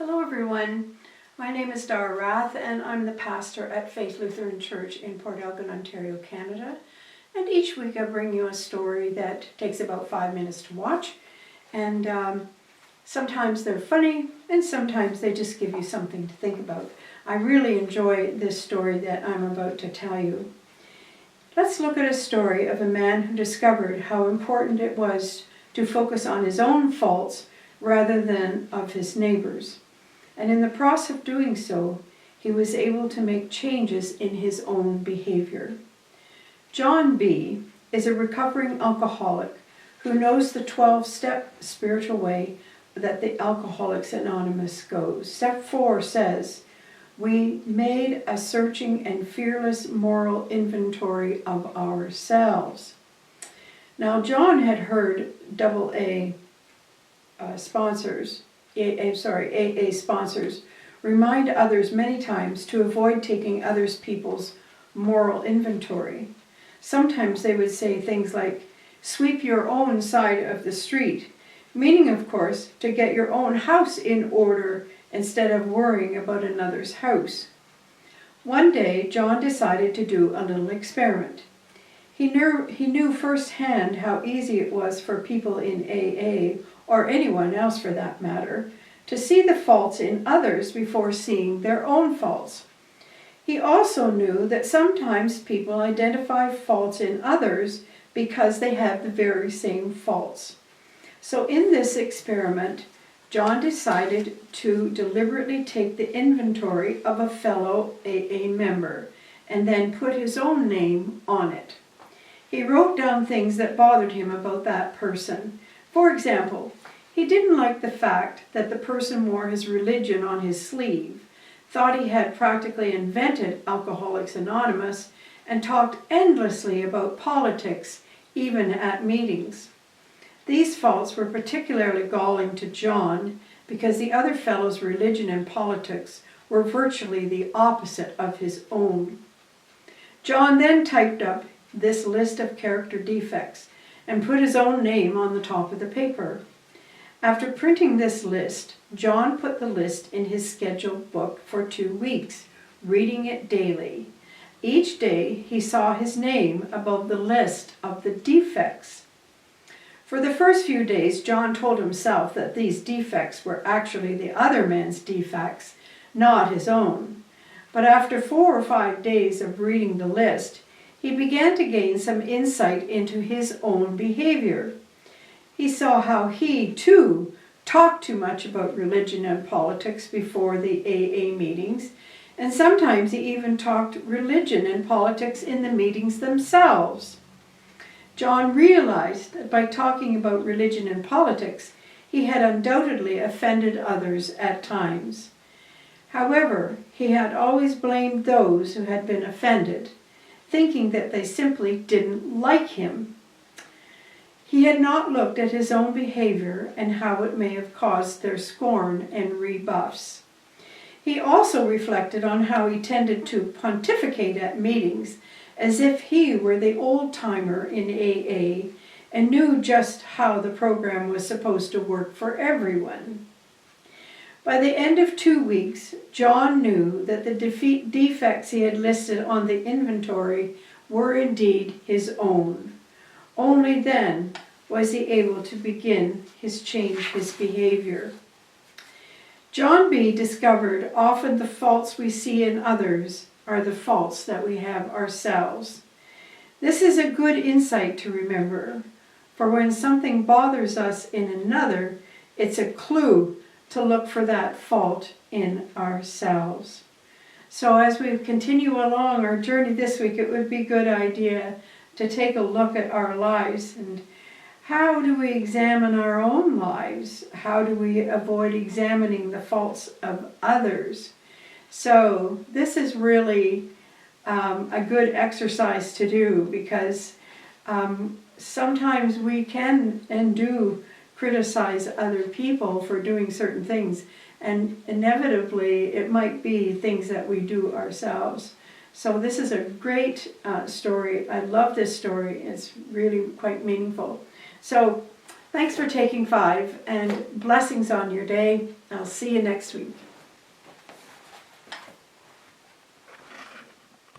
Hello everyone, my name is Dara Rath and I'm the pastor at Faith Lutheran Church in Port Elgin, Ontario, Canada. And each week I bring you a story that takes about 5 minutes to watch. And sometimes they're funny and sometimes they just give you something to think about. I really enjoy this story that I'm about to tell you. Let's look at a story of a man who discovered how important it was to focus on his own faults rather than of his neighbors. And in the process of doing so, he was able to make changes in his own behavior. John B. is a recovering alcoholic who knows the 12-step spiritual way that the Alcoholics Anonymous goes. Step 4 says, "We made a searching and fearless moral inventory of ourselves." Now, John had heard AA sponsors remind others many times to avoid taking other people's moral inventory. Sometimes they would say things like, "Sweep your own side of the street," meaning, of course, to get your own house in order instead of worrying about another's house. One day, John decided to do a little experiment. He knew firsthand how easy it was for people in AA, or anyone else for that matter, to see the faults in others before seeing their own faults. He also knew that sometimes people identify faults in others because they have the very same faults. So in this experiment, John decided to deliberately take the inventory of a fellow AA member and then put his own name on it. He wrote down things that bothered him about that person. For example, he didn't like the fact that the person wore his religion on his sleeve, thought he had practically invented Alcoholics Anonymous, and talked endlessly about politics, even at meetings. These faults were particularly galling to John because the other fellow's religion and politics were virtually the opposite of his own. John then typed up this list of character defects and put his own name on the top of the paper. After printing this list, John put the list in his scheduled book for 2 weeks, reading it daily. Each day he saw his name above the list of the defects. For the first few days, John told himself that these defects were actually the other man's defects, not his own. But after 4 or 5 days of reading the list, he began to gain some insight into his own behavior. He saw how he, too, talked too much about religion and politics before the AA meetings, and sometimes he even talked religion and politics in the meetings themselves. John realized that by talking about religion and politics, he had undoubtedly offended others at times. However, he had always blamed those who had been offended, thinking that they simply didn't like him. He had not looked at his own behavior and how it may have caused their scorn and rebuffs. He also reflected on how he tended to pontificate at meetings as if he were the old-timer in AA and knew just how the program was supposed to work for everyone. By the end of 2 weeks, John knew that the defects he had listed on the inventory were indeed his own. Only then was he able to begin change his behavior. John B. discovered often the faults we see in others are the faults that we have ourselves. This is a good insight to remember, for when something bothers us in another, it's a clue to look for that fault in ourselves. So as we continue along our journey this week, it would be a good idea to take a look at our lives and how do we examine our own lives? How do we avoid examining the faults of others? So this is really a good exercise to do because sometimes we can and do criticize other people for doing certain things, and inevitably it might be things that we do ourselves. So this is a great story. I love this story. It's really quite meaningful. So Thanks for taking 5, and blessings on your day. I'll see you next week.